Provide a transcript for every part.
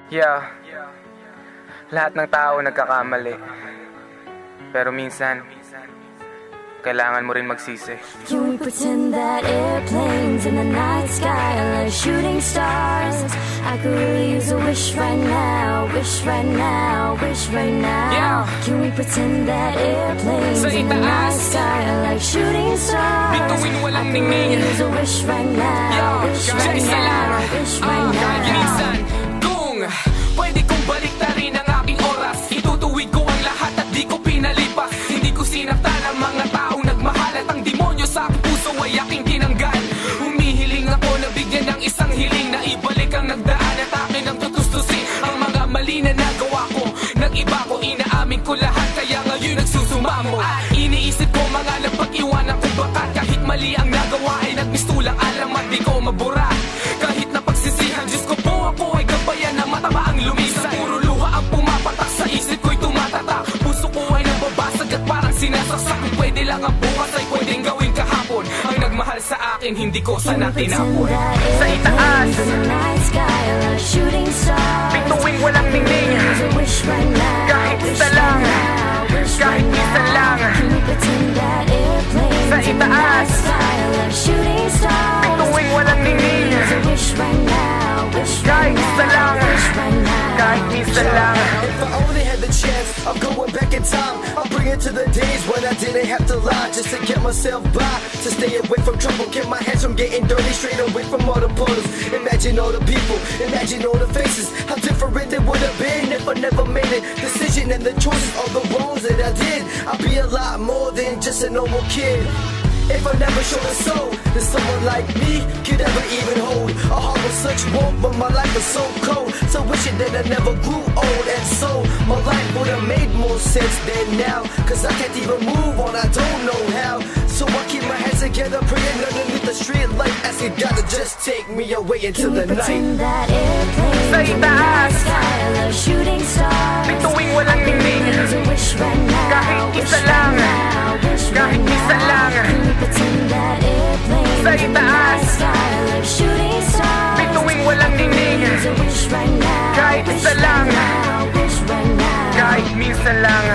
Yeah, lahat ng tao nagkakamali. Pero minsan, kailangan mo rin magsisi. Can we pretend that airplanes in the night sky are like shooting stars? I could really use a wish right now, wish right now, wish right now. Yeah. Can we pretend that airplanes Sa in the night itaas, sky are like shooting stars? bituin walang I could really ningning. use a wish right now, Yeah, wish kahit right isa lang. now, wish right Kahit now. minsan, kung pwede kong baliktarin ang aking oras, itutuwid ko ang lahat at di ko pinalipas. Hindi ko sinaktan ang mga taong nagmahal, at ang demonyo sa aking puso ay aking tinanggal. Humihiling ako na bigyan ng isang hiling, na ibalik ang nagdaan at akin ang tutustusin ang mga mali na nagawa ko. Nag-iba ko, inaamin ko lahat, kaya ngayon nagsusumamo. At iniisip ko mga napag-iwanan ko, baka kahit mali ang nagawa ay nagmistulang alam at di ko mabura. Kahit na pagsisihan, Diyos ko po, ako ay gabayan na mataba ang lumisan. Puro luha ang pumapatak sa isip ko'y tumatatak. Puso ko ay nababasag at parang sinasaksak. Kung pwede lang ang bukas ay pwedeng gawin kahapon. Ang nagmahal sa akin, hindi ko sana tinapon. Sa itaas, bituin walang ningning. Kahit isa lang, kahit isa lang. Sa itaas, bituin walang ningning. Kahit isa lang, kahit isa lang. If I only had the chance, I'm going back in time. I'll bring it to the days when I didn't have to lie just to get myself by, to stay away from trouble, get my hands from getting dirty, straight away from all the portals. Imagine all the people, imagine all the faces, how different it would have been if I never made it. Decision and the choices, all the wrongs that I did, I'd be a lot more than just a normal kid. If I never showed a soul that someone like me could ever even hold a heart with such warmth, but my life was so cold. So wishing that I never grew old, and so my life would have made more sense than now. Cause I can't even move on, I don't know how. So I keep my hands together, praying underneath the street light, asking God to just take me away into the night. Sa itaas, bituin walang ningning. Kahit isa lang, kahit isa lang. Sa itaas, bituin walang ningning. Kahit isa lang, kahit minsan lang.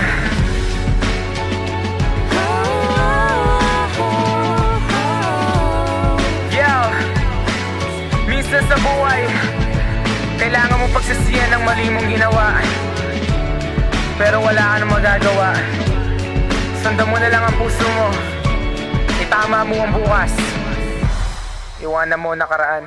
Yeah, minsan sa buhay, kailangan mo pagsisihan ng mali mong ginawa. Pero wala ka nang magagawa. Sundan mo na lang ang puso mo. Itama mo ang bukas. Iwanan mo ang nakaraan.